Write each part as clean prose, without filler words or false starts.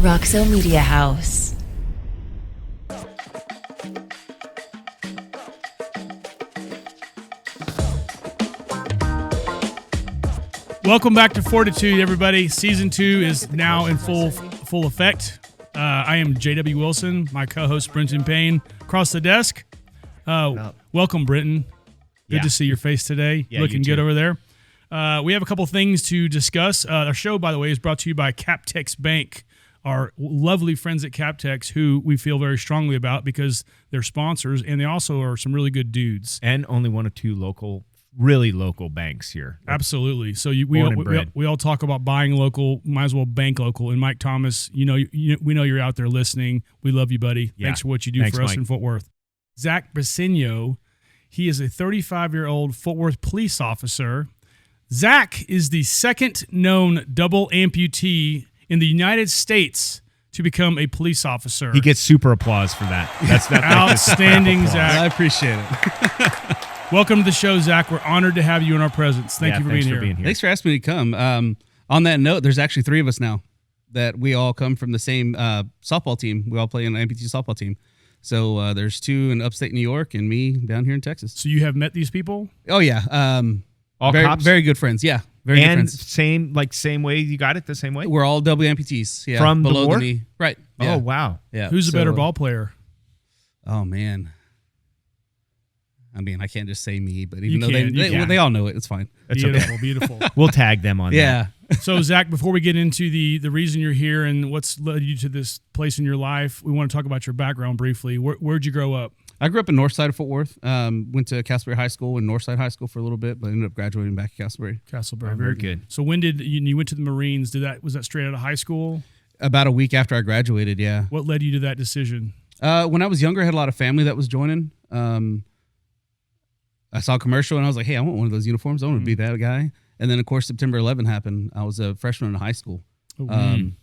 Roxo Media House. Welcome back to FORTitude, everybody. Season 2 is now in full effect. I am J.W. Wilson, my co-host Brenton Payne, across the desk. Welcome, Brenton. Good to see your face today. Yeah, looking good over there. We have a couple things to discuss. Our show, by the way, is brought to you by Captex Bank, our lovely friends at Captex, who we feel very strongly about because they're sponsors, and they also are some really good dudes. And only one or two really local banks here. Absolutely. So we all talk about buying local, might as well bank local. And Mike Thomas, we know you're out there listening. We love you, buddy. Yeah. Thanks for what you do for us, Mike. In Fort Worth. Zach Briseno, he is a 35-year-old Fort Worth police officer. Zach is the second known double amputee in the United States to become a police officer. He gets super applause for that. That's outstanding, Zach. I appreciate it. Welcome to the show, Zach. We're honored to have you in our presence. Thank you for being here. Thanks for asking me to come. On that note, there's actually 3 of us now that we all come from the same softball team. We all play on an amputee softball team. So there's 2 in upstate New York and me down here in Texas. So you have met these people? Oh, yeah. All cops? Very good friends. Yeah. Very good friends. Same way you got it the same way? We're all double amputees. Yeah. From below the war? knee. Right. Yeah. Oh, wow. Yeah. Who's the better ball player? Oh, man. I mean, I can't just say me, but You even though they all know it, it's fine. Beautiful, beautiful. We'll tag them on Yeah. So, Zach, before we get into the reason you're here and what's led you to this place in your life, we want to talk about your background briefly. Where'd you grow up? I grew up in north side of Fort Worth. Went to Castleberry High School and Northside High School for a little bit, but ended up graduating back at Castleberry. Castleberry. Very good. So when did you went to the Marines? Was that straight out of high school? About a week after I graduated, yeah. What led you to that decision? When I was younger, I had a lot of family that was joining. I saw a commercial and I was like, hey, I want one of those uniforms. I want to be that guy. And then, of course, September 11 happened. I was a freshman in high school. And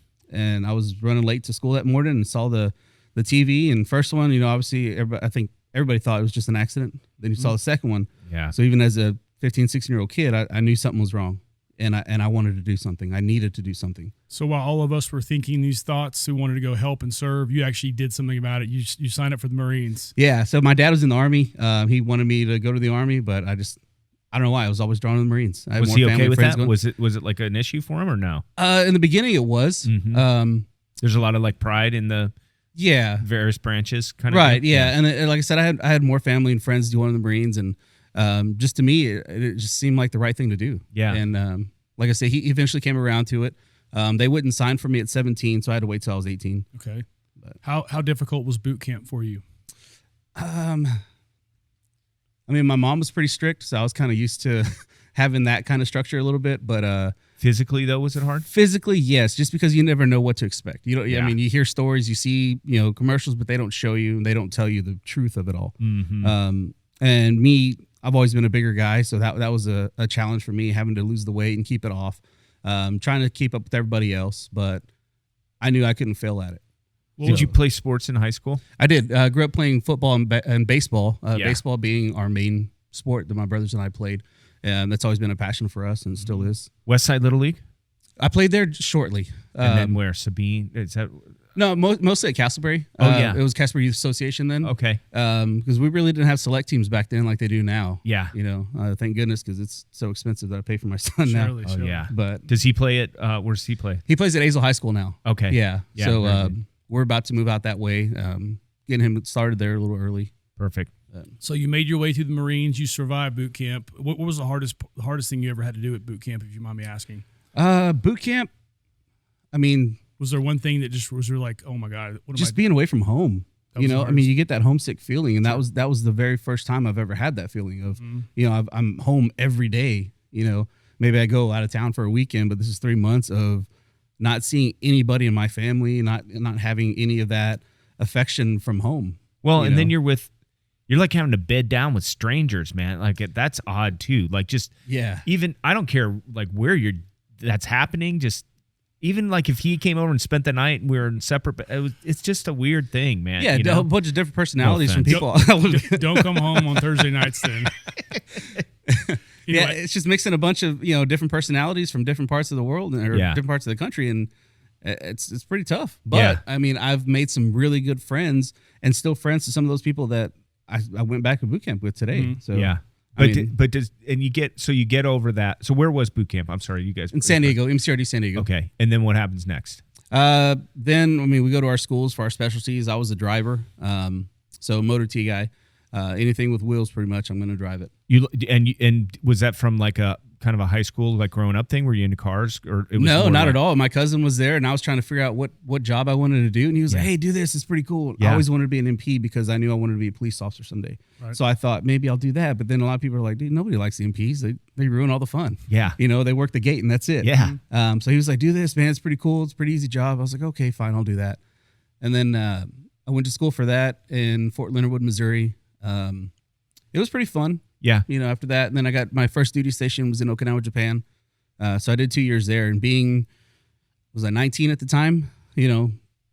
I was running late to school that morning and saw the TV. And first one, obviously, I think everybody thought it was just an accident. Then you saw the second one. Yeah. So even as a 15, 16-year-old kid, I knew something was wrong. And I wanted to do something. I needed to do something. So while all of us were thinking these thoughts, who wanted to go help and serve, you actually did something about it. You signed up for the Marines. Yeah. So my dad was in the Army. He wanted me to go to the Army, but I don't know why. I was always drawn to the Marines. Was he okay with that? Was it like an issue for him or no? In the beginning, it was. Mm-hmm. There's a lot of pride in the various branches, kind of. Right. Thing. Yeah. And like I said, I had more family and friends doing the Marines, and just to me, it just seemed like the right thing to do. Yeah. And like I said, he eventually came around to it. They wouldn't sign for me at 17, so I had to wait till I was 18. Okay. But how difficult was boot camp for you? I mean, my mom was pretty strict, so I was kind of used to having that kind of structure a little bit. But physically, though, was it hard? Physically, yes, just because you never know what to expect. Yeah. I mean, you hear stories, you see, commercials, but they don't show you, and they don't tell you the truth of it all. Mm-hmm. And me, I've always been a bigger guy, so that was a challenge for me, having to lose the weight and keep it off. Trying to keep up with everybody else, but I knew I couldn't fail at it. Did you play sports in high school? I did. Grew up playing football and baseball. Yeah. Baseball being our main sport that my brothers and I played, and that's always been a passion for us and still is. West Side Little League? I played there shortly. And then where? Sabine? Is that? No, mostly at Castleberry. Oh, yeah. It was Castleberry Youth Association then. Okay. Because we really didn't have select teams back then like they do now. Yeah. Thank goodness, because it's so expensive that I pay for my son Surely, now. Oh, yeah. But does he play at, where does he play? he plays at Azle High School now. Okay. Yeah. Yeah, So we're about to move out that way. Getting him started there a little early. Perfect. So you made your way through the Marines. You survived boot camp. What was the hardest thing you ever had to do at boot camp, if you mind me asking? Boot camp, I mean, was there one thing that just was like, oh my God, what am I being away from home? That was the I hardest. mean, you get that homesick feeling, and that was the very first time I've ever had that feeling of, I'm home every day. Maybe I go out of town for a weekend, but this is 3 months of not seeing anybody in my family, not having any of that affection from home. Well, and then you're like having to bed down with strangers, man. Like that's odd too. Like just even I don't care like where that's happening. Just even like if he came over and spent the night and we were in separate, it's just a weird thing, man. Yeah, a bunch of different personalities from people. Don't come home on Thursday nights then. It's just mixing a bunch of different personalities from different parts of the world or different parts of the country, and it's pretty tough. But I mean, I've made some really good friends and still friends to some of those people that I went back to boot camp with today. Mm-hmm. So yeah. You get over that. So where was boot camp? I'm sorry, you guys. In San Diego, MCRD San Diego. Okay. And then what happens next? Then, I mean, we go to our schools for our specialties. I was a driver. So motor T guy, anything with wheels, pretty much, I'm going to drive it. And was that from like a kind of a high school, like growing up thing? Were you into cars or? It was no, not at all. My cousin was there and I was trying to figure out what job I wanted to do. And he was like, hey, do this. It's pretty cool. I always wanted to be an MP because I knew I wanted to be a police officer someday. Right. So I thought maybe I'll do that. But then a lot of people are like, dude, nobody likes the MPs. They ruin all the fun. Yeah. They work the gate and that's it. Yeah. So he was like, do this, man. It's pretty cool. It's a pretty easy job. I was like, okay, fine. I'll do that. And then I went to school for that in Fort Leonard Wood, Missouri. It was pretty fun. Yeah. After that. And then I got my first duty station was in Okinawa, Japan. So I did 2 years there, and was I 19 at the time?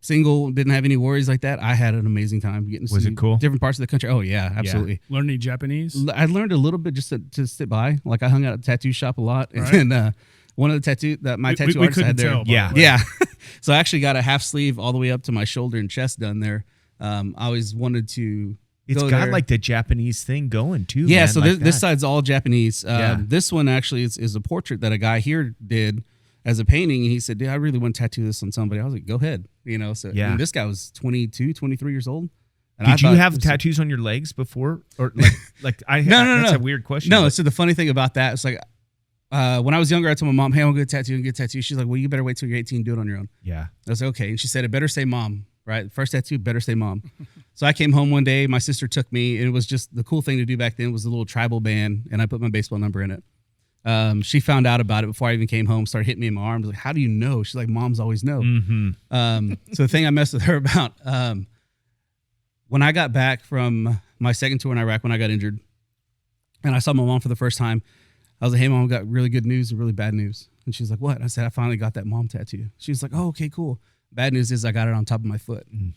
Single, didn't have any worries like that. I had an amazing time getting to see different parts of the country. Oh yeah, absolutely. Yeah. Learn any Japanese? I learned a little bit just to sit by. Like I hung out at the tattoo shop a lot, and one of the tattoo artists I had there. Yeah. So I actually got a half sleeve all the way up to my shoulder and chest done there. I always wanted to. It's got there. Like the Japanese thing going too. Yeah, man, so like this side's all Japanese. This one actually is a portrait that a guy here did as a painting. And he said, dude, I really want to tattoo this on somebody. I was like, go ahead. So and this guy was 22, 23 years old. And did you have tattoos on your legs before? Or like I No. That's a weird question. No, so the funny thing about that, it's like when I was younger, I told my mom, hey, I want to get a tattoo. She's like, well, you better wait till you're 18 and do it on your own. Yeah. I was like, okay. And she said, it better say mom. Right, first tattoo better say mom. So I came home one day. My sister took me, and it was just the cool thing to do back then was a little tribal band, and I put my baseball number in it. She found out about it before I even came home. Started hitting me in my arms, like, "How do you know?" She's like, "Moms always know." Mm-hmm. So the thing I messed with her about when I got back from my second tour in Iraq, when I got injured, and I saw my mom for the first time, I was like, "Hey, mom, I got really good news and really bad news." And she's like, "What?" I said, "I finally got that mom tattoo." She's like, "Oh, okay, cool." Bad news is I got it on top of my foot, and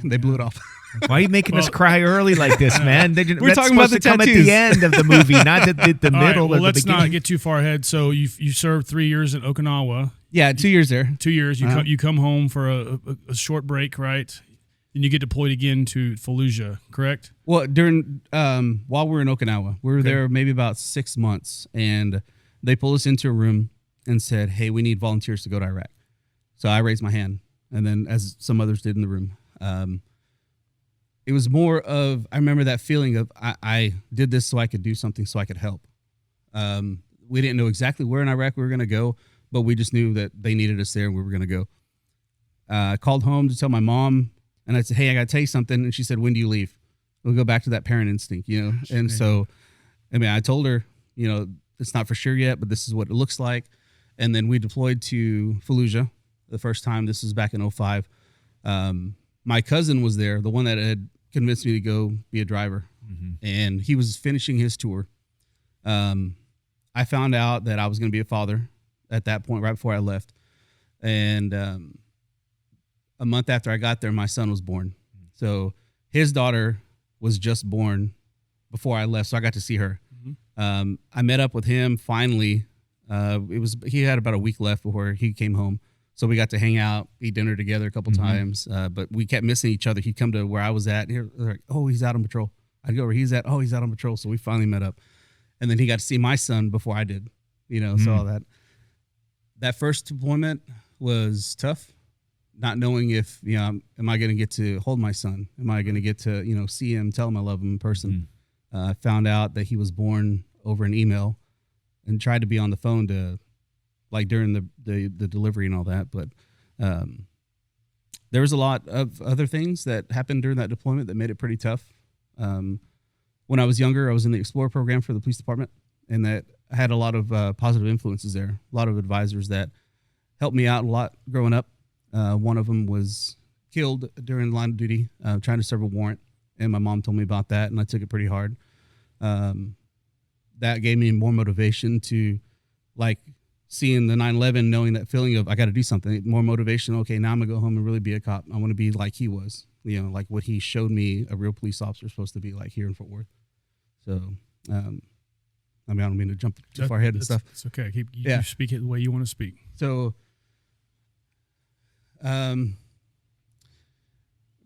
they blew it off. Why are you making us cry early like this, man? We're talking about the tattoos. Come at the end of the movie, not the middle right, well, or the let's beginning. not get too far ahead. So you served 3 years in Okinawa. Yeah, 2 years there. 2 years. You come home for a short break, right? And you get deployed again to Fallujah, correct? Well, during while we were in Okinawa, we were there maybe about 6 months, and they pulled us into a room and said, "Hey, we need volunteers to go to Iraq." So I raised my hand, and then as some others did in the room. It was more of, I remember that feeling of I did this so I could do something, so I could help. We didn't know exactly where in Iraq we were going to go, but we just knew that they needed us there and we were going to go. I called home to tell my mom, and I said, hey, I got to tell you something. And she said, when do you leave? We'll go back to that parent instinct, And so, I told her, it's not for sure yet, but this is what it looks like. And then we deployed to Fallujah the first time. This was back in 2005. My cousin was there, the one that had convinced me to go be a driver. Mm-hmm. And he was finishing his tour. I found out that I was going to be a father at that point, right before I left. And a month after I got there, my son was born. So his daughter was just born before I left, so I got to see her. Mm-hmm. I met up with him finally. He had about a week left before he came home. So we got to hang out, eat dinner together a couple times, but we kept missing each other. He'd come to where I was at, and they're like, oh, he's out on patrol. I'd go where he's at. Oh, he's out on patrol. So we finally met up. And then he got to see my son before I did, so all that. That first deployment was tough, not knowing if, am I going to get to hold my son? Am I going to get to, see him, tell him I love him in person? I found out that he was born over an email and tried to be on the phone to, like during the delivery and all that. But there was a lot of other things that happened during that deployment that made it pretty tough. When I was younger, I was in the Explorer program for the police department, and that I had a lot of positive influences there, a lot of advisors that helped me out a lot growing up. One of them was killed during line of duty, trying to serve a warrant, and my mom told me about that, and I took it pretty hard. That gave me more motivation to, like, seeing the 9/11, knowing that feeling of I got to do something, more motivation. Okay, now I'm gonna go home and really be a cop. I want to be like he was, like what he showed me a real police officer is supposed to be like here in Fort Worth. So, I don't mean to jump too far ahead and stuff. It's okay. You speak it the way you want to speak. So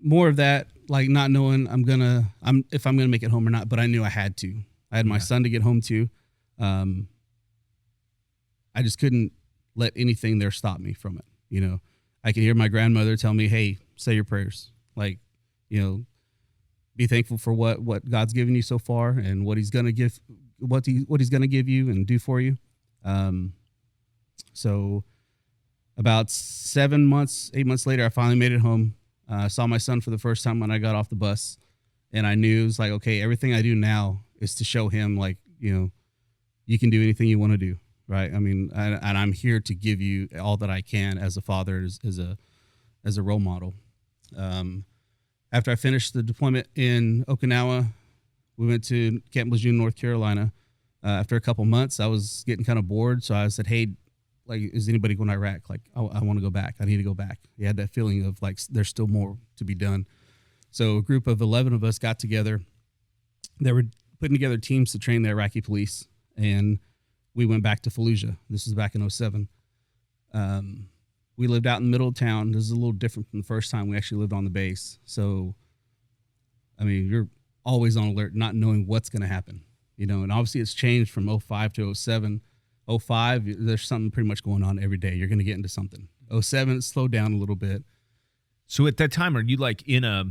More of that, like not knowing if I'm gonna make it home or not, but I knew I had to. I had my son to get home to. I just couldn't let anything there stop me from it. You know, I could hear my grandmother tell me, "Hey, say your prayers." Like, you know, be thankful for what God's given you so far and what He's gonna give, what He's gonna give you and do for you. So about 8 months later, I finally made it home. I saw my son for the first time when I got off the bus, and I knew it was like, okay, everything I do now is to show him, like, you know, you can do anything you want to do, right? I mean, and I'm here to give you all that I can as a father, as a role model. After I finished the deployment in Okinawa, we went to Camp Lejeune, North Carolina. After a couple months, I was getting kind of bored, so I said, hey, like, is anybody going to Iraq? Like, I want to go back. I need to go back. He had that feeling of like, there's still more to be done. So a group of 11 of us got together. They were putting together teams to train the Iraqi police. And we went back to Fallujah. This was back in 2007. We lived out in the middle of town. This is a little different from the first time we actually lived on the base. So, I mean, you're always on alert, not knowing what's going to happen, you know, and obviously it's changed from 2005 to 2007. 2005, there's something pretty much going on every day. You're going to get into something. 2007, it slowed down a little bit. So at that time, are you like in a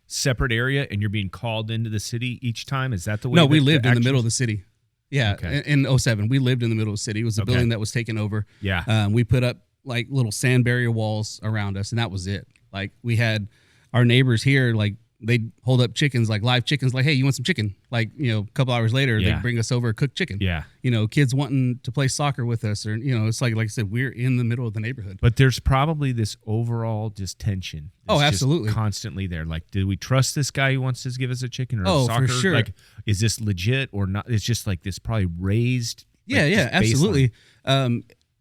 separate area and you're being called into the city each time? Is that the way? No, we lived in the middle of the city. Yeah. Okay. In 2007, we lived in the middle of the city. It was a building that was taken over. Yeah. We put up like little sand barrier walls around us, and that was it. Like, we had our neighbors here, like, they'd hold up chickens, like live chickens, like, hey, you want some chicken? Like, you know, a couple hours later, they'd bring us over cooked chicken. Yeah. You know, kids wanting to play soccer with us, or, you know, it's like I said, we're in the middle of the neighborhood. But there's probably this overall just tension. Oh, absolutely. Just constantly there. Like, do we trust this guy who wants to give us a chicken or soccer? For sure. Like, is this legit or not? It's just like this probably raised. Yeah, like, yeah, absolutely.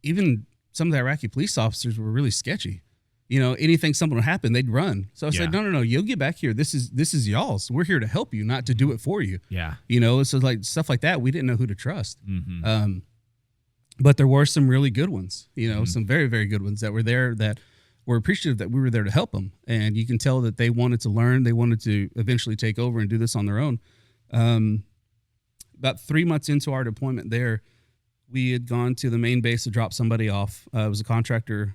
Even some of the Iraqi police officers were really sketchy. You know, anything something would happen, they'd run. So I said, no, you'll get back here. This is y'all's. We're here to help you, not to do it for you. Yeah. You know, so like stuff like that, we didn't know who to trust. Mm-hmm. But there were some really good ones, you know, some very, very good ones that were there that were appreciative that we were there to help them. And you can tell that they wanted to learn. They wanted to eventually take over and do this on their own. About 3 months into our deployment there, we had gone to the main base to drop somebody off. It was a contractor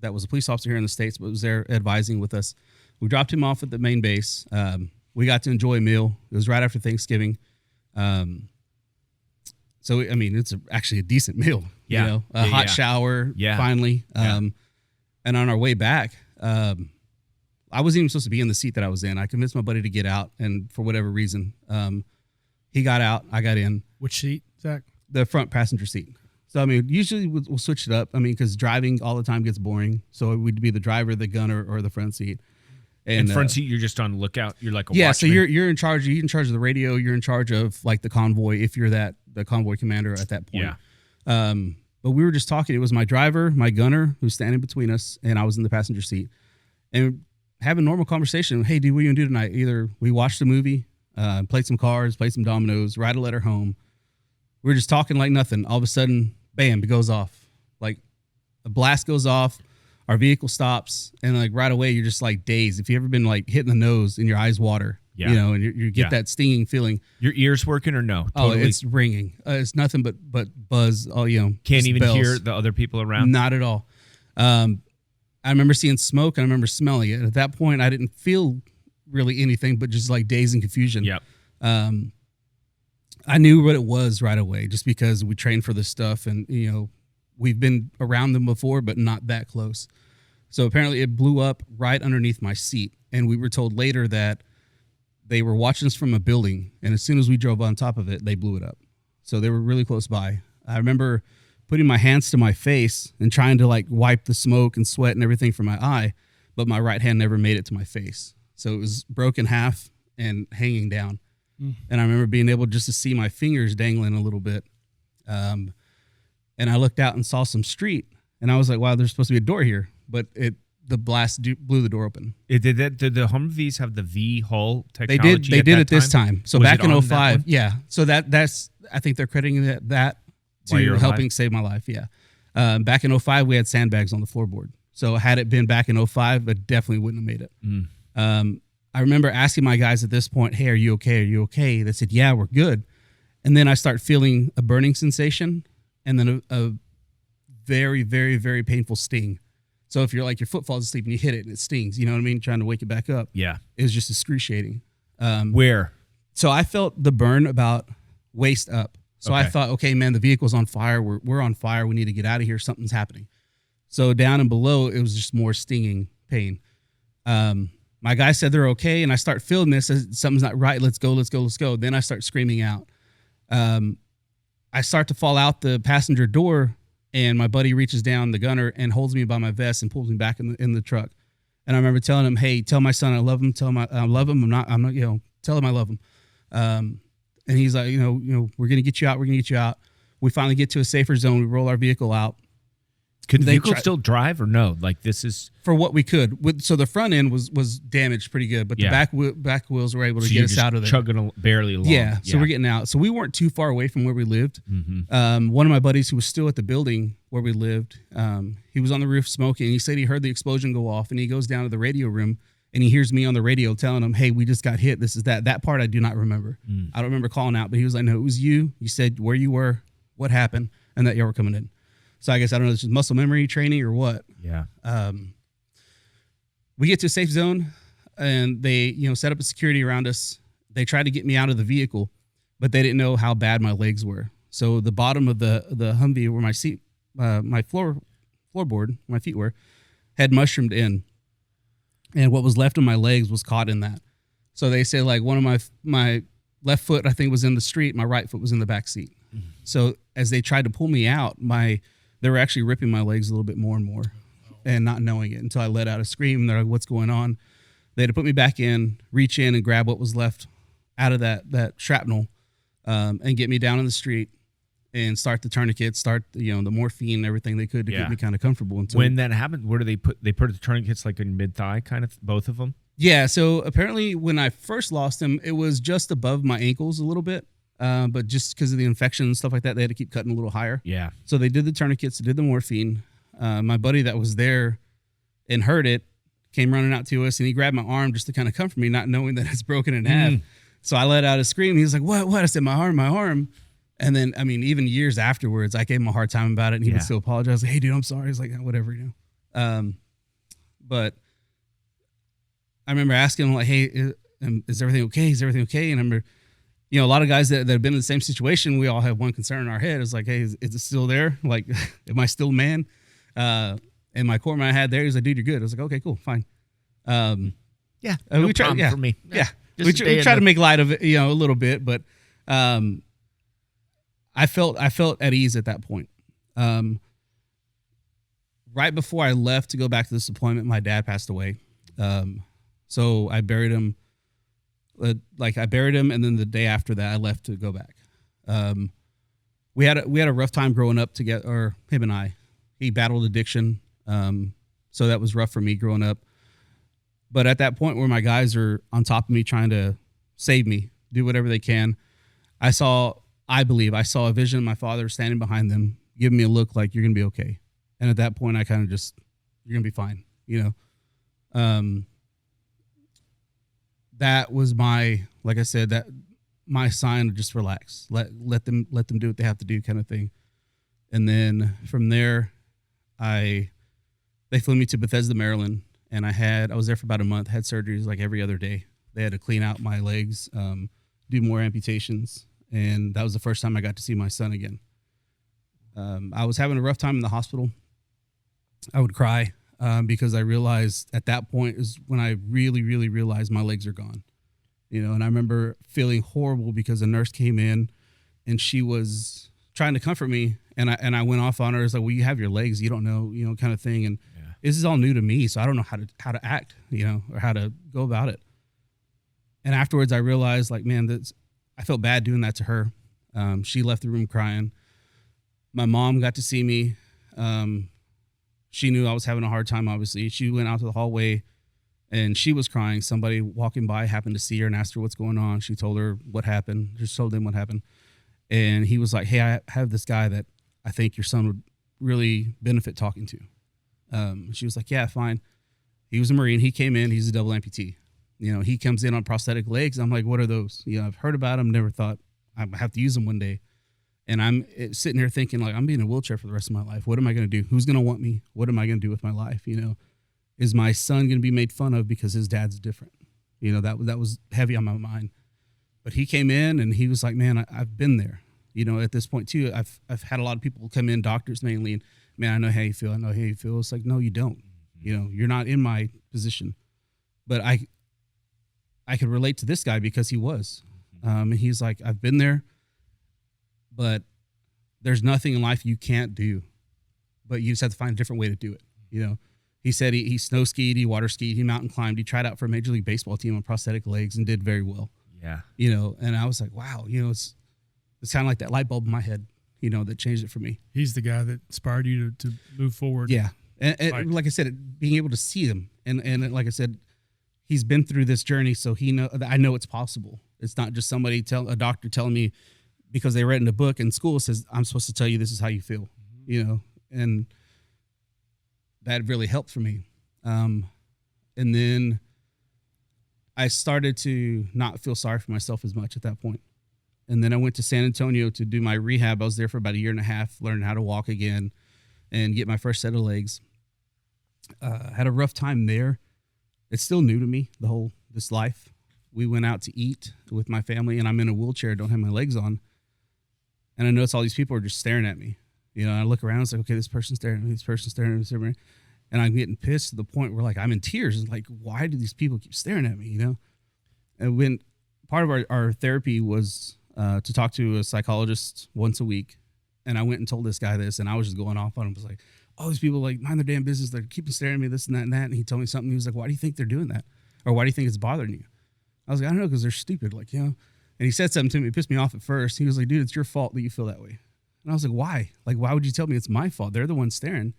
that was a police officer here in the States, but was there advising with us. We dropped him off at the main base. We got to enjoy a meal. It was right after Thanksgiving. So, I mean, it's actually a decent meal. Yeah. You know, a hot shower, finally. And on our way back, I wasn't even supposed to be in the seat that I was in. I convinced my buddy to get out, and for whatever reason, he got out, I got in. Which seat, Zach? The front passenger seat. So, I mean, usually we'll switch it up. I mean, because driving all the time gets boring. So we'd be the driver, the gunner, or the front seat. And front seat, you're just on the lookout. You're like a watchman. So you're in charge. You're in charge of the radio. You're in charge of like the convoy if you're the convoy commander at that point. Yeah. But we were just talking. It was my driver, my gunner, who's standing between us, and I was in the passenger seat, and having normal conversation. Hey, dude, what are you gonna do tonight? Either we watched a movie, played some cards, played some dominoes, ride a letter home. We were just talking like nothing. All of a sudden, bam, it goes off. Like a blast goes off, our vehicle stops, and like right away you're just like dazed. If you ever been like hit in the nose and your eyes water, you know, and you get that stinging feeling. Your ears working or no? Totally. Oh, it's ringing. It's nothing but buzz. Oh, you know, can't even bells. Hear the other people around. Not at all. I remember seeing smoke and I remember smelling it. At that point, I didn't feel really anything but just like daze and confusion. Yep. I knew what it was right away just because we trained for this stuff and, you know, we've been around them before, but not that close. So apparently it blew up right underneath my seat. And we were told later that they were watching us from a building. And as soon as we drove on top of it, they blew it up. So they were really close by. I remember putting my hands to my face and trying to like wipe the smoke and sweat and everything from my eye, but my right hand never made it to my face. So it was broken half and hanging down. And I remember being able just to see my fingers dangling a little bit. And I looked out and saw some street, and I was like, wow, there's supposed to be a door here. But the blast blew the door open. Did the Humvees have the V hull technology? They did at this time. So was back in 2005, yeah. So that's I think they're crediting that to helping save my life. Yeah. Back in 2005, we had sandbags on the floorboard. So had it been back in 05, I definitely wouldn't have made it. I remember asking my guys at this point, hey, are you okay? Are you okay? They said, yeah, we're good. And then I start feeling a burning sensation and then a very, very, very painful sting. So if you're like your foot falls asleep and you hit it and it stings, you know what I mean? Trying to wake it back up. Yeah. It was just excruciating. Where? So I felt the burn about waist up. So I Okay. thought, okay, man, the vehicle's on fire. We're on fire. We need to get out of here. Something's happening. So down and below, it was just more stinging pain. My guy said they're okay, and I start feeling this. Something's not right. Let's go, let's go, let's go. Then I start screaming out. I start to fall out the passenger door, and my buddy reaches down, the gunner, and holds me by my vest and pulls me back in the truck. And I remember telling him, "Hey, tell my son I love him. Tell him I love him. I'm not. Tell him I love him." And he's like, we're gonna get you out. We're gonna get you out. We finally get to a safer zone. We roll our vehicle out. Could the vehicle still drive or no? Like this is for what we could. So the front end was damaged pretty good, but the back wheels were able to get us out of there. Chugging barely along. Yeah, so we're getting out. So we weren't too far away from where we lived. Mm-hmm. One of my buddies who was still at the building where we lived, he was on the roof smoking. He said he heard the explosion go off, and he goes down to the radio room, and he hears me on the radio telling him, "Hey, we just got hit. This is that." That part I do not remember. I don't remember calling out, but he was like, "No, it was you. You said where you were, what happened, and that you were coming in." So I guess I don't know, it's just muscle memory training or what. Yeah. We get to a safe zone, and they set up a security around us. They tried to get me out of the vehicle, but they didn't know how bad my legs were. So the bottom of the Humvee where my seat, my floorboard, my feet were, had mushroomed in, and what was left of my legs was caught in that. So they said like one of my left foot I think was in the street, my right foot was in the back seat. So as they tried to pull me out, they were actually ripping my legs a little bit more and more, and not knowing it until I let out a scream. They're like, "What's going on?" They had to put me back in, reach in and grab what was left out of that shrapnel, and get me down in the street and start the tourniquets, the morphine and everything they could to get me kind of comfortable. When that happened, where do they put the tourniquets, like in mid thigh, kind of both of them? Yeah. So apparently, when I first lost them, it was just above my ankles a little bit. But just because of the infection and stuff like that, they had to keep cutting a little higher. Yeah. So they did the tourniquets, they did the morphine. My buddy that was there and heard it came running out to us, and he grabbed my arm just to kind of comfort me, not knowing that it's broken in half. So I let out a scream. He was like, "What?" I said, my arm. And then, even years afterwards, I gave him a hard time about it, and he would still apologize. Like, "Hey, dude, I'm sorry." He's like, "Whatever, But I remember asking him, like, "Hey, is everything okay? Is everything okay?" And I remember, a lot of guys that have been in the same situation, we all have one concern in our head. It's like, "Hey, is it still there? Like, am I still a man?" And my core man I had there, he's like, "Dude, you're good." I was like, "Okay, cool, fine." No we try, problem for me. Yeah. We try to make light of it, a little bit, but I felt at ease at that point. Right before I left to go back to this deployment, my dad passed away. So I buried him. I buried him, and then the day after that, I left to go back. We had a rough time growing up together, or him and I. He battled addiction, so that was rough for me growing up. But at that point where my guys are on top of me trying to save me, do whatever they can, I believe I saw a vision of my father standing behind them, giving me a look like, "You're gonna be okay." And at that point, I kind of just, "You're gonna be fine," That was my sign to just relax, let them do what they have to do, kind of thing. And then from there, they flew me to Bethesda, Maryland, and I was there for about a month, had surgeries like every other day. They had to clean out my legs, do more amputations, and that was the first time I got to see my son again. I was having a rough time in the hospital. I would cry. Because I realized at that point is when I really, really realized my legs are gone, and I remember feeling horrible because a nurse came in and she was trying to comfort me, and I went off on her. It's like, "Well, you have your legs, you don't know, kind of thing." And this is all new to me, so I don't know how to act, or how to go about it. And afterwards I realized, like, man, I felt bad doing that to her. She left the room crying. My mom got to see me. She knew I was having a hard time, obviously. She went out to the hallway, and she was crying. Somebody walking by happened to see her and asked her what's going on. She told her what happened, just told them what happened. And he was like, "Hey, I have this guy that I think your son would really benefit talking to." She was like, yeah, fine. He was a Marine. He came in. He's a double amputee. You know, he comes in on prosthetic legs. I'm like, what are those? You know, I've heard about them, never thought I have to use them one day. And I'm sitting here thinking, like, I'm being in a wheelchair for the rest of my life. What am I going to do? Who's going to want me? What am I going to do with my life? You know, is my son going to be made fun of because his dad's different? You know, that was heavy on my mind. But he came in and he was like, man, I've been there. You know, at this point too, I've had a lot of people come in, doctors mainly, and man, I know how you feel. I know how you feel. It's like, no, you don't. You know, you're not in my position. But I could relate to this guy because he was. And he's like, I've been there, but there's nothing in life you can't do. But you just have to find a different way to do it. You know, he said he snow skied, he water skied, he mountain climbed, he tried out for a Major League Baseball team on prosthetic legs and did very well. Yeah. You know, and I was like, wow, you know, it's kind of like that light bulb in my head, you know, that changed it for me. He's the guy that inspired you to move forward. Yeah. And like I said, being able to see him. And like I said, he's been through this journey, so I know it's possible. It's not just a doctor telling me because they read in a book in school says, I'm supposed to tell you this is how you feel, you know, and that really helped for me. And then I started to not feel sorry for myself as much at that point. And then I went to San Antonio to do my rehab. I was there for about a year and a half, learning how to walk again and get my first set of legs. Had a rough time there. It's still new to me, this life. We went out to eat with my family and I'm in a wheelchair, don't have my legs on. And I notice all these people are just staring at me. You know, I look around, it's like, okay, this person's staring at me, this person's staring at me. And I'm getting pissed to the point where like I'm in tears. It's like, why do these people keep staring at me, you know? And when part of our therapy was to talk to a psychologist once a week. And I went and told this guy this, and I was just going off on him. I was like, all these people like mind their damn business. They're keeping staring at me, this and that and that. And he told me something. He was like, why do you think they're doing that? Or why do you think it's bothering you? I was like, I don't know, because they're stupid. Like, you know, and he said something to me. It pissed me off at first. He was like, dude, it's your fault that you feel that way. And I was like, why? Like, why would you tell me it's my fault? They're the ones staring. And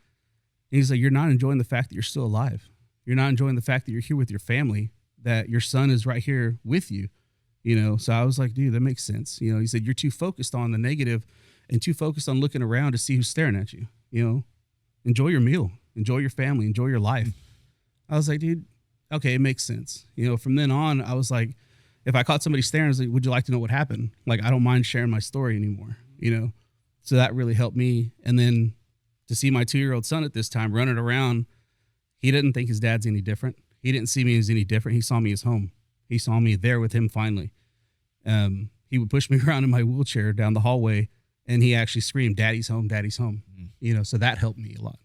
he's like, you're not enjoying the fact that you're still alive. You're not enjoying the fact that you're here with your family, that your son is right here with you. You know, so I was like, dude, that makes sense. You know, he said, you're too focused on the negative and too focused on looking around to see who's staring at you. You know, enjoy your meal, enjoy your family, enjoy your life. I was like, dude, okay, it makes sense. You know, from then on, I was like, if I caught somebody staring, I was like, would you like to know what happened? Like, I don't mind sharing my story anymore, you know? So that really helped me. And then to see my 2-year-old son at this time running around, he didn't think his dad's any different. He didn't see me as any different. He saw me as home. He saw me there with him finally. He would push me around in my wheelchair down the hallway, and he actually screamed, "Daddy's home, Daddy's home." Mm-hmm. You know, so that helped me a lot.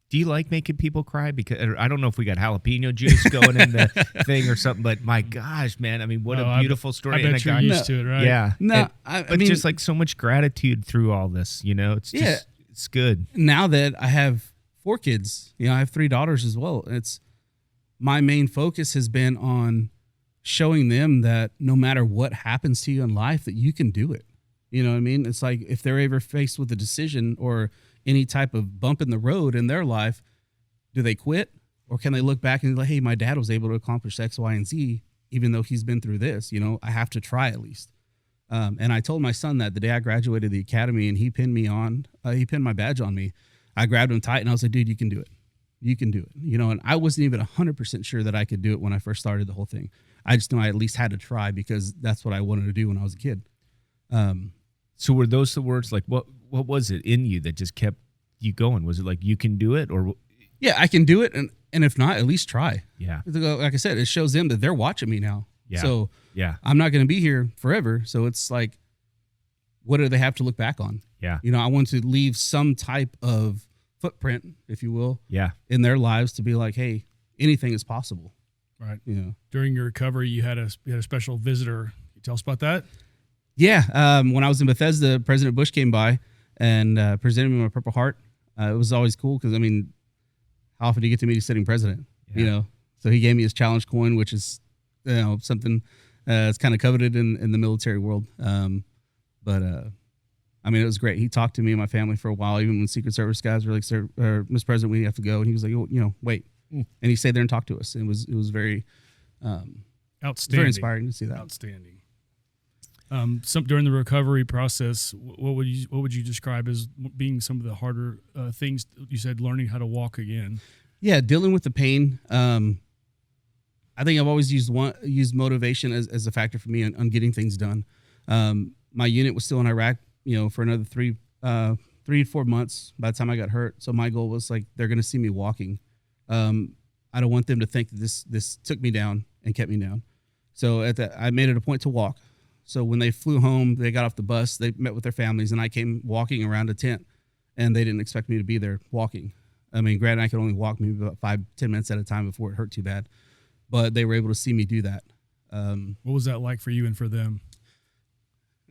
Do you like making people cry? Because I don't know if we got jalapeno juice going in the thing or something, but my gosh, man! I mean, what a beautiful story! I bet you're used to it, right? Yeah, no, I mean, just like so much gratitude through all this. You know, it's just it's good. Now that I have 4 kids, you know, I have 3 daughters as well. It's my main focus has been on showing them that no matter what happens to you in life, that you can do it. You know what I mean? It's like if they're ever faced with a decision or any type of bump in the road in their life, do they quit? Or can they look back and be like, hey, my dad was able to accomplish X, Y, and Z, even though he's been through this, you know, I have to try at least. And I told my son that the day I graduated the academy and he pinned my badge on me. I grabbed him tight and I was like, dude, you can do it. You can do it. You know, and I wasn't even 100% sure that I could do it when I first started the whole thing. I just knew I at least had to try because that's what I wanted to do when I was a kid. So were those the words? Like, what was it in you that just kept you going? Was it like, you can do it? Or yeah, I can do it. And if not, at least try. Yeah. Like I said, it shows them that they're watching me now. Yeah. So yeah, I'm not going to be here forever. So it's like, what do they have to look back on? Yeah. You know, I want to leave some type of footprint, if you will, in their lives to be like, hey, anything is possible. Right. You know, during your recovery, you had a special visitor. Can you tell us about that? Yeah. When I was in Bethesda, President Bush came by and presented me my Purple Heart. It was always cool because, I mean, how often do you get to meet a sitting president? Yeah. You know, so he gave me his challenge coin, which is, you know, something that's kind of coveted in the military world. I mean, it was great. He talked to me and my family for a while, even when Secret Service guys were like, "Sir, Mr. President, we have to go." And he was like, "Oh, you know, wait." And he stayed there and talked to us. It was very outstanding. very inspiring to see that. Outstanding. During the recovery process, what would you describe as being some of the harder things? You said learning how to walk again. Yeah, dealing with the pain. I think I've always used motivation as a factor for me on getting things done. My unit was still in Iraq, for another 3 to 4 months by the time I got hurt. So my goal was like, they're going to see me walking. I don't want them to think that this took me down and kept me down. So I made it a point to walk. So when they flew home, they got off the bus, they met with their families, and I came walking around a tent, and they didn't expect me to be there walking. I mean, granted, I could only walk maybe about 5-10 minutes at a time before it hurt too bad, but they were able to see me do that. What was that like for you and for them?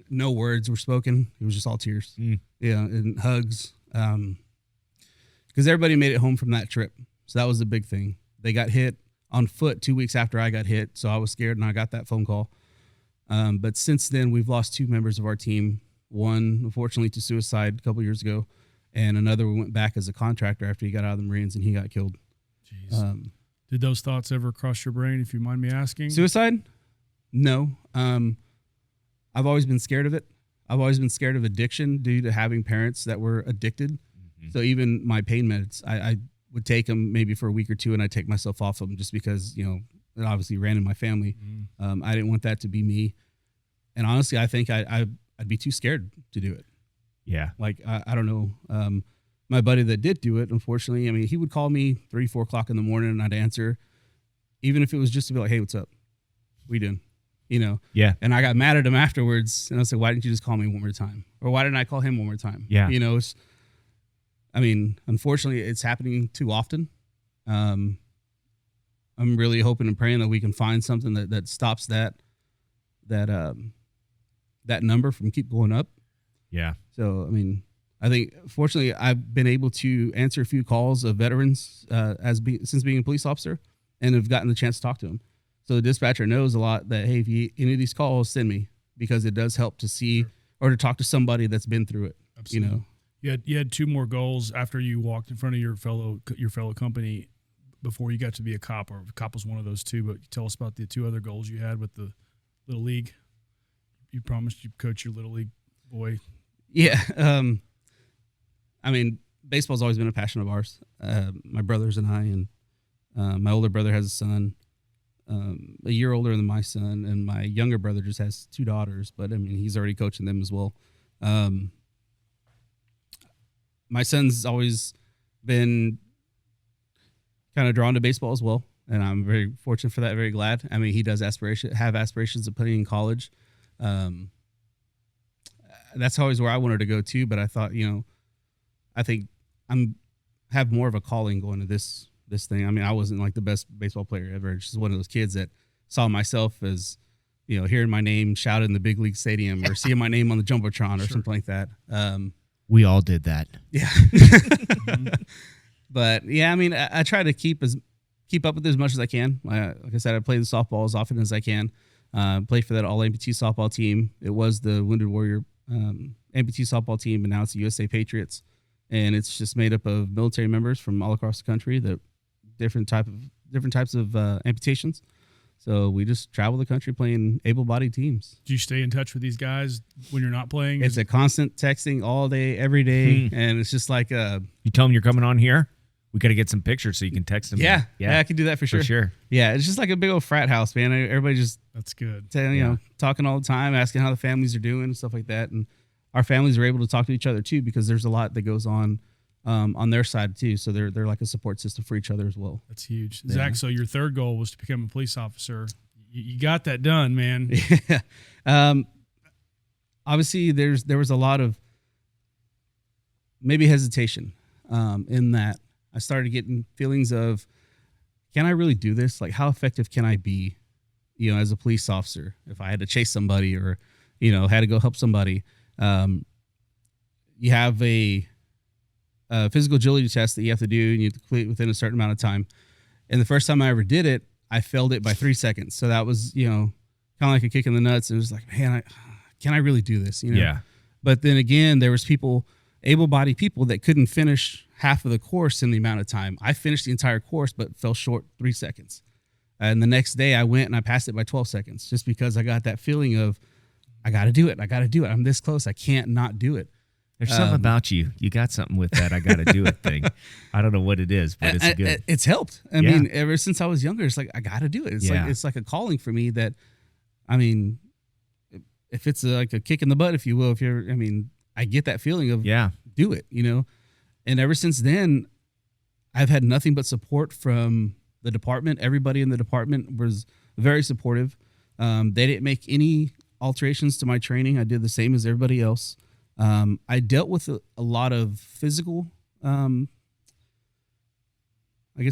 No words were spoken. It was just all tears. Yeah, and hugs. Because everybody made it home from that trip. So that was the big thing. They got hit on foot 2 weeks after I got hit, so I was scared, and I got that phone call. But since then, we've lost 2 members of our team. One, unfortunately, to suicide a couple years ago, and another went back as a contractor after he got out of the Marines, and he got killed. Jeez. Did those thoughts ever cross your brain, if you mind me asking? Suicide? No. I've always been scared of it. I've always been scared of addiction due to having parents that were addicted. Mm-hmm. So even my pain meds, I would take them maybe for a week or two, and I'd take myself off them just because, it obviously ran in my family. Mm-hmm. I didn't want that to be me. And honestly, I think I'd be too scared to do it. Yeah. Like, I don't know. My buddy that did do it, unfortunately, I mean, he would call me 3-4 o'clock in the morning, and I'd answer, even if it was just to be like, hey, what's up? What you doing? Yeah. And I got mad at him afterwards, and I was like, why didn't you just call me one more time? Or why didn't I call him one more time? Yeah. Unfortunately, it's happening too often. I'm really hoping and praying that we can find something that stops that number from keep going up. Yeah. So, I think fortunately I've been able to answer a few calls of veterans since being a police officer, and have gotten the chance to talk to them. So the dispatcher knows a lot that, hey, if any of these calls, send me, because it does help to see or to talk to somebody that's been through it. Absolutely. You had 2 more goals after you walked in front of your fellow company before you got to be a cop, or cop was one of those 2. But tell us about the 2 other goals you had with the Little League. You promised you'd coach your Little League boy. Yeah. Baseball's always been a passion of ours. My brothers and I, and my older brother has a son, a year older than my son, and my younger brother just has 2 daughters, but he's already coaching them as well. My son's always been kind of drawn to baseball as well, and I'm very fortunate for that, very glad. He does have aspirations of playing in college. That's always where I wanted to go too, but I thought, I think have more of a calling going to this thing. I wasn't like the best baseball player ever. Just one of those kids that saw myself as, hearing my name shouted in the big league stadium, or seeing my name on the Jumbotron or something like that. We all did that. Yeah. But yeah, I try to keep up with it as much as I can. Like I said, I play the softball as often as I can. Play for that all amputee softball team. It was the Wounded Warrior amputee softball team, but now it's the USA Patriots. And it's just made up of military members from all across the country, that different types of amputations. So we just travel the country playing able-bodied teams. Do you stay in touch with these guys when you're not playing? It's a constant texting all day, every day, and it's just like you tell them you're coming on here. We got to get some pictures so you can text them. Yeah, I can do that for sure. For sure. Yeah, it's just like a big old frat house, man. Everybody just that's good. Talking all the time, asking how the families are doing and stuff like that, and our families are able to talk to each other too, because there's a lot that goes on their side too. So they're like a support system for each other as well. That's huge. Yeah. Zach, so your 3rd goal was to become a police officer. You got that done, man. Yeah. Obviously there was a lot of maybe hesitation in that. I started getting feelings of, can I really do this? Like, how effective can I be, as a police officer, if I had to chase somebody or, had to go help somebody? You have a physical agility test that you have to do, and you have to complete within a certain amount of time. And the first time I ever did it, I failed it by 3 seconds. So that was, kind of like a kick in the nuts. And it was like, man, can I really do this? Yeah. But then again, there was able-bodied people that couldn't finish half of the course in the amount of time. I finished the entire course, but fell short 3 seconds. And the next day I went and I passed it by 12 seconds, just because I got that feeling of, I got to do it. I got to do it. I'm this close. I can't not do it. There's something about you. You got something with that I got to do it thing. I don't know what it is, but it's good. It's helped. I mean, ever since I was younger, it's like, I got to do it. It's like a calling for me that, I mean, if it's like a kick in the butt, if you will, I get that feeling of do it, And ever since then, I've had nothing but support from the department. Everybody in the department was very supportive. They didn't make any alterations to my training. I did the same as everybody else. I dealt with a lot of physical,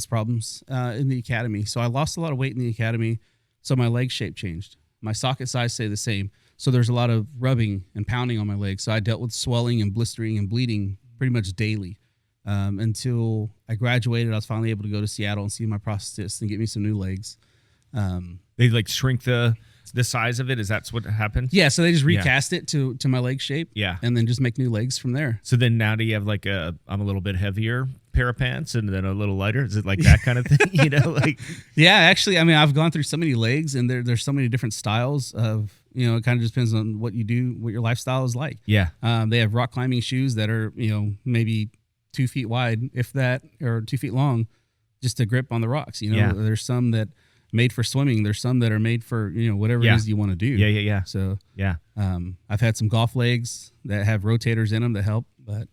problems in the academy. So I lost a lot of weight in the academy. So my leg shape changed. My socket size stayed the same. So there's a lot of rubbing and pounding on my legs. So I dealt with swelling and blistering and bleeding pretty much daily until I graduated. I was finally able to go to Seattle and see my prosthetist and get me some new legs. They like shrink the size of it. Is that what happened? Yeah. So they just recast it to my leg shape. Yeah. And then just make new legs from there. So then now do you have like I'm a little bit heavier pair of pants and then a little lighter? Is it like that kind of thing? Yeah, actually, I mean, I've gone through so many legs and there's so many different styles of, it kind of just depends on what you do, what your lifestyle is like. Yeah. They have rock climbing shoes that are, maybe 2 feet wide, if that, or 2 feet long, just to grip on the rocks. There's some that made for swimming. There's some that are made for, whatever it is you want to do. Yeah. So, I've had some golf legs that have rotators in them that help, but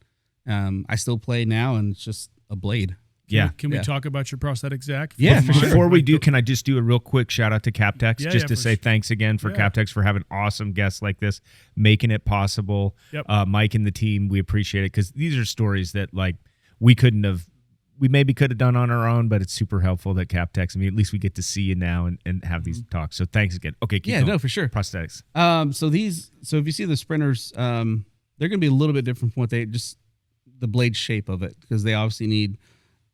I still play now and it's just a blade. Can we talk about your prosthetic, Zach? Yeah, for sure. Before we do, can I just do a real quick shout out to Captex just to say sure. thanks again for Captex for having awesome guests like this, making it possible. Yep. Mike and the team, we appreciate it because these are stories that like we maybe could have done on our own, but it's super helpful that Captex. I mean, at least we get to see you now and have these talks. So thanks again. Okay, keep going. No, for sure. Prosthetics. So if you see the sprinters, they're going to be a little bit different from what the blade shape of it, because they obviously need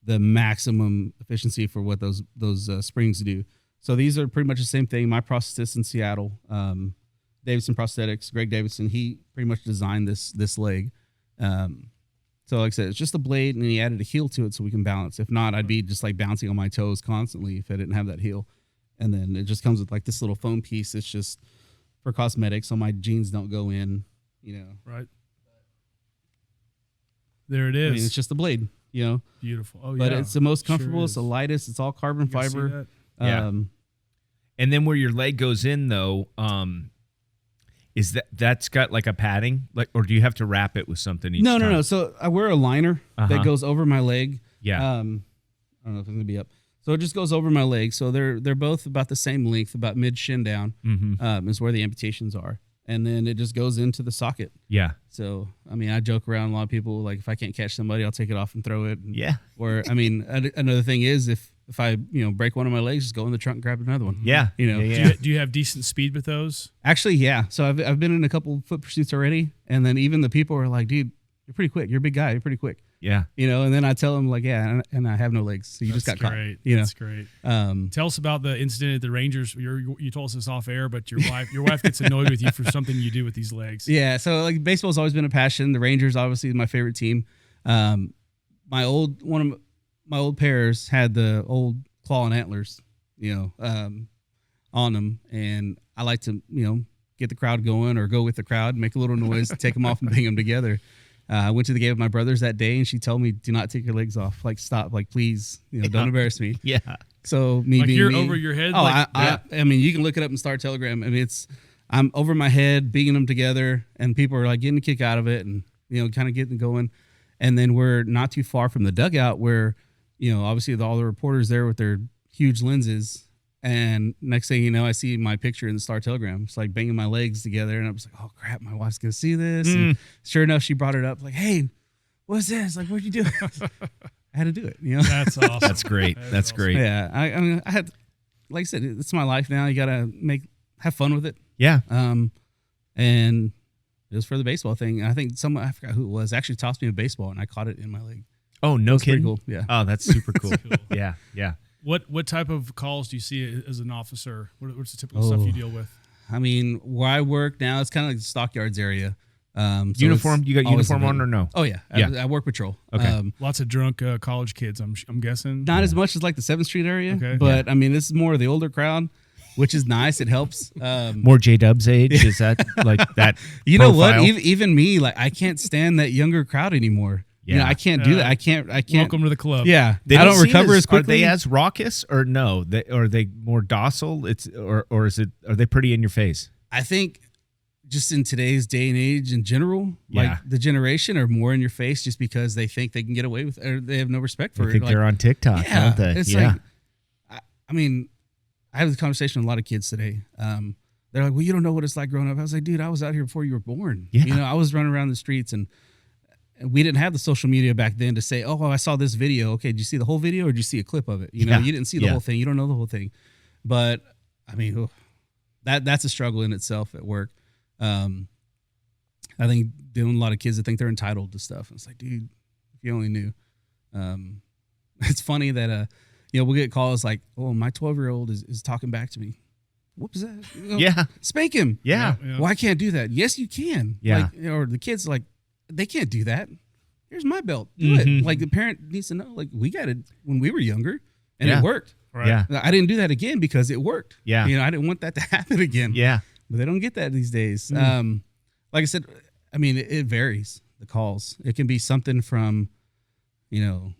the maximum efficiency for what those springs do. So these are pretty much the same thing. My prosthetist in Seattle, Davidson Prosthetics, Greg Davidson, he pretty much designed this leg. So like I said, it's just a blade, and he added a heel to it so we can balance. If not, I'd be just like bouncing on my toes constantly if I didn't have that heel. And then it just comes with like this little foam piece. It's just for cosmetics, so my jeans don't go in, Right. There it is. I mean, it's just a blade, Beautiful. Oh, but yeah. it's the most comfortable. Sure it's the lightest. It's all carbon fiber. Yeah. And then where your leg goes in, though, is that's got like a padding, or do you have to wrap it with something? Each time? No. So I wear a liner that goes over my leg. Yeah. I don't know if it's gonna be up. So it just goes over my leg. So they're both about the same length, about mid shin down. Is where the amputations are, and then it just goes into the socket. Yeah. So I mean, I joke around. A lot of people like, if I can't catch somebody, I'll take it off and throw it. And, Or I mean, another thing is if I break one of my legs, just go in the trunk and grab another one. Yeah. Do you have decent speed with those? Actually, yeah. So I've been in a couple foot pursuits already, and then even the people are like, "Dude, you're pretty quick. You're a big guy. You're pretty quick." Yeah. And then I tell them like, "Yeah, and I have no legs, so you just got great. caught." That's great. Tell us about the incident at the Rangers. You told us this off air, but your wife gets annoyed with you for something you do with these legs. Yeah. So like baseball's always been a passion. The Rangers obviously is my favorite team. My old pairs had the old claw and antlers, on them, and I like to, get the crowd going or go with the crowd, make a little noise, take them off and bang them together. I went to the game with my brothers that day, and she told me, "Do not take your legs off. Like, stop. Like, please, don't embarrass me." Yeah. So me like being you're me, over your head. Oh, like, I mean, you can look it up in Star Telegram. I mean, I'm over my head, beating them together, and people are like getting a kick out of it, and kind of getting going. And then we're not too far from the dugout where, obviously all the reporters there with their huge lenses. And next thing you know, I see my picture in the Star Telegram. It's like banging my legs together. And I was like, oh, crap, my wife's going to see this. And sure enough, she brought it up like, "Hey, what's this? Like, what'd you do?" I had to do it. That's awesome. That's great. That's awesome. great. Yeah. I mean, I had, like I said, it's my life now. You got to have fun with it. Yeah. And it was for the baseball thing. I think I forgot who it was, actually tossed me a baseball and I caught it in my leg. Oh, no kidding. Pretty cool. Yeah. Oh, that's super cool. Cool. Yeah. Yeah. What type of calls do you see as an officer? What's the typical stuff you deal with? I mean, where I work now, it's kind of like the stockyards area. So uniform? You got uniform on or no? Oh yeah. I work patrol. Okay. Lots of drunk college kids. I'm guessing. Not as much as like the 7th Street area, Okay. but I mean, this is more of the older crowd. which is nice. It helps. More J-Dub's age? Is that like that? You know what? profile? Even me, like I can't stand that younger crowd anymore. You know, Yeah. I can't do that. I can't. Welcome to the club. Yeah, They I don't seem recover as quickly. Are they as raucous or no? Are they more docile? Or is it? Are they pretty in your face? I think just in today's day and age in general, Yeah. like the generation are more in your face just because they think they can get away with it, or they have no respect for I it. think Like, they're on TikTok, yeah, don't they? it's Yeah. like, I mean, I had this conversation with a lot of kids today. They're like, well, you don't know what it's like growing up. I was like, dude, I was out here before you were born. Yeah. You know, I was running around the streets and we didn't have the social media back then to say, oh, I saw this video. Okay, did you see the whole video or did you see a clip of it? You know, Yeah. you didn't see the whole thing. You don't know the whole thing. But I mean, that's a struggle in itself at work. I think dealing with a lot of kids that think they're entitled to stuff. It's like, dude, if you only knew. It's funny that we'll get calls like, oh, my 12-year-old is talking back to me. What was that? You know, Yeah. spank him. Yeah. Well, I can't do that. Yes, you can. Yeah. Like, or the kids like, they can't do that. Here's my belt. Do Mhm. it. Like the parent needs to know. Like we got it when we were younger, and Yeah. it worked. Right. Yeah. I didn't do that again because it worked. Yeah. You know, I didn't want that to happen again. Yeah. But they don't get that these days. Like I said, I mean, it varies. The calls. It can be something from, you know,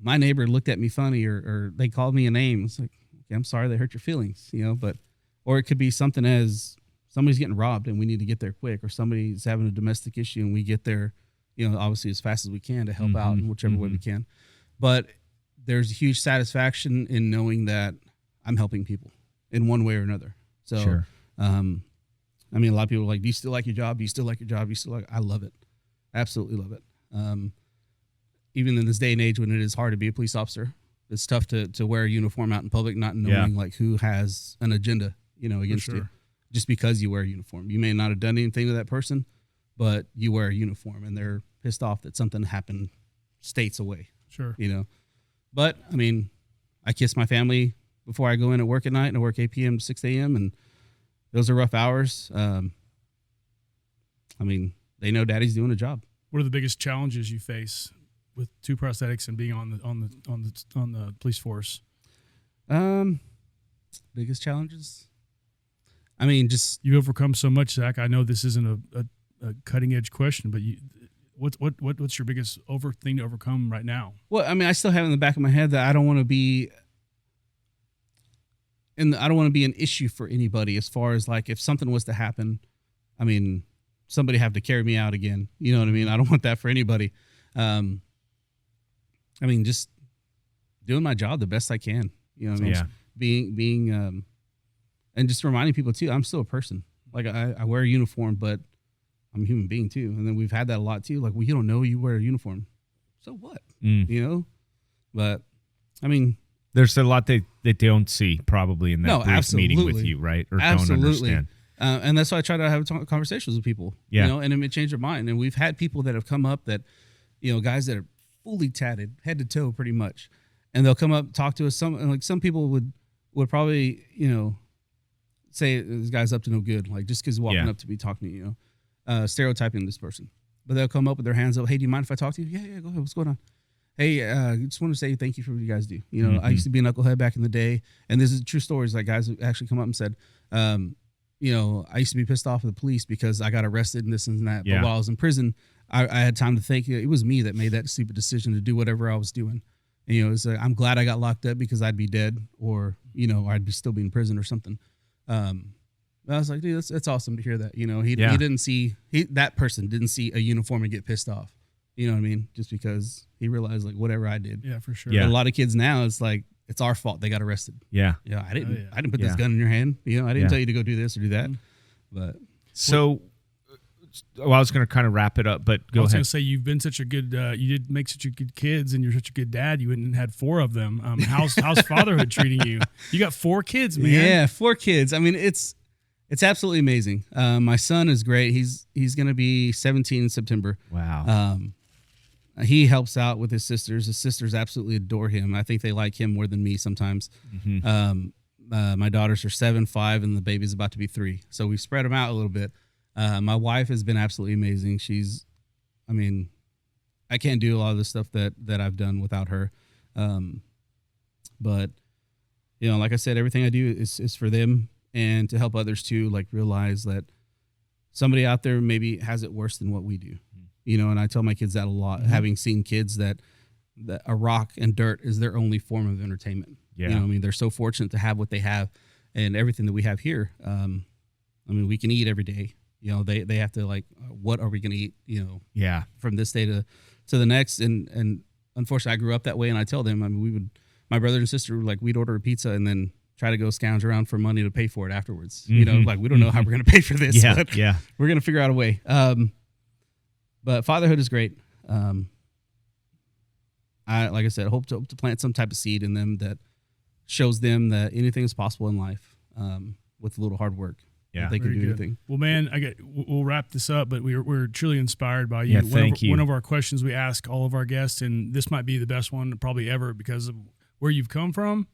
my neighbor looked at me funny, or they called me a name. It's like, okay, I'm sorry they hurt your feelings, you know. But or it could be something as somebody's getting robbed and we need to get there quick, or somebody's having a domestic issue and we get there, you know, obviously as fast as we can to help out in whichever way we can. But there's a huge satisfaction in knowing that I'm helping people in one way or another. So, Sure. I mean, a lot of people are like, do you still like your job? Do you still like your job? Do you still like? I love it. Absolutely love it. Even in this day and age when it is hard to be a police officer, it's tough to wear a uniform out in public, not knowing like who has an agenda, you know, against you, just because you wear a uniform. You may not have done anything to that person, but you wear a uniform and they're pissed off that something happened states away. Sure. You know, but I mean, I kiss my family before I go in at work at night, and I work 8 p.m. to 6 a.m. and those are rough hours. I mean, they know daddy's doing a job. What are the biggest challenges you face with two prosthetics and being on the police force? Biggest challenges? I mean, just You've overcome so much, Zach. I know this isn't a cutting edge question, but what's your biggest thing to overcome right now? well, I mean, I still have in the back of my head that I don't want to be, I don't want to be an issue for anybody as far as like if something was to happen. I mean, somebody have to carry me out again. You know what I mean? I don't want that for anybody. I mean, just doing my job the best I can. You know what I mean? Yeah. Being and just reminding people too, I'm still a person. Like I wear a uniform, but I'm a human being too. And then we've had that a lot too. Like, well, you don't know you wear a uniform. So what? You know? But I mean, There's a lot they don't see probably in that No, brief meeting with absolutely. you, right? Or absolutely. don't understand. And that's why I try to have conversations with people, Yeah. you know, and it may change their mind. And we've had people that have come up that, you know, guys that are fully tatted, head to toe, pretty much, and they'll come up, talk to us. Some people would probably, you know, say this guy's up to no good, like just because walking up to me, talking to me, you know, stereotyping this person. But they'll come up with their hands up. Hey, do you mind if I talk to you? Yeah, go ahead. What's going on? Hey, just want to say thank you for what you guys do. You know, I used to be a knucklehead back in the day, and this is true stories. Like guys who actually come up and said, you know, I used to be pissed off at the police because I got arrested and this and that. Yeah. But while I was in prison, I had time to think. It was me that made that stupid decision to do whatever I was doing. And, you know, it's I'm glad I got locked up because I'd be dead, or you know, I'd be still be in prison or something. I was like, dude, that's awesome to hear that. You know, he didn't see that person didn't see a uniform and get pissed off. You know what I mean? Just because he realized like whatever I did. Yeah, for sure. Yeah. But a lot of kids now, it's like it's our fault they got arrested. Yeah. Yeah, I didn't put Yeah. this gun in your hand. You know, I didn't tell you to go do this or do that. But So, I was going to kind of wrap it up, but I go was going ahead. to say you've been such a good, you did make such a good kids, and you're such a good dad. You went and had 4 of them. How's fatherhood treating you? You got 4 kids, man. yeah, 4 kids. I mean, it's absolutely amazing. My son is great. He's going to be 17 in September. Wow. He helps out with his sisters. His sisters absolutely adore him. I think they like him more than me sometimes. My daughters are 7, 5, and the baby's about to be 3. So we've spread them out a little bit. My wife has been absolutely amazing. I mean, I can't do a lot of the stuff that I've done without her. But you know, like I said, everything I do is for them and to help others too, like realize that somebody out there maybe has it worse than what we do, you know, and I tell my kids that a lot, having seen kids that a rock and dirt is their only form of entertainment. Yeah. You know, I mean, they're so fortunate to have what they have and everything that we have here. I mean, we can eat every day. You know, they have to like, what are we going to eat? You know, from this day to the next. And unfortunately, I grew up that way, and I tell them, I mean, my brother and sister, like, we'd order a pizza and then try to go scrounge around for money to pay for it afterwards. You know, like, we don't know how we're going to pay for this. But we're going to figure out a way. But fatherhood is great. I, like I said, hope to plant some type of seed in them that shows them that anything is possible in life with a little hard work. Yeah, they can do anything. Well, man, we'll wrap this up, but we're truly inspired by you. Yeah, thank you. One of our questions we ask all of our guests, and this might be the best one probably ever because of where you've come from.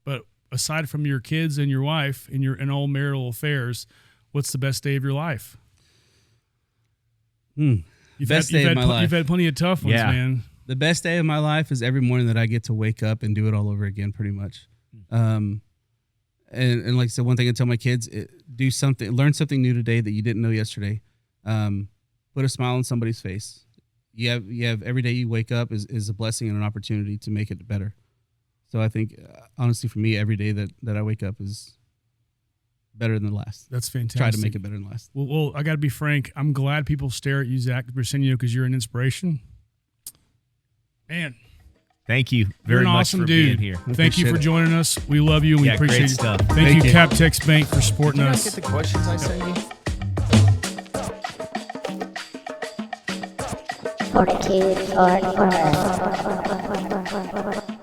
But aside from your kids and your wife and all marital affairs, what's the best day of your life? Best day of my life. You've had plenty of tough ones, man. The best day of my life is every morning that I get to wake up and do it all over again, pretty much. And like I said, one thing I tell my kids, learn something new today that you didn't know yesterday. Put a smile on somebody's face. You have every day you wake up is a blessing and an opportunity to make it better. So I think, honestly, for me, every day that I wake up is better than the last. That's fantastic. Try to make it better than the last. Well, I got to be frank. I'm glad people stare at you, Zach Briseno, because you're an inspiration. Man. Thank you very much awesome for dude. being here. Thank you for joining us. We love you and we appreciate great you. stuff. Thank you, Captex Bank, for supporting us. Did you not get the questions I sent you? FORTitude, Fort Worth.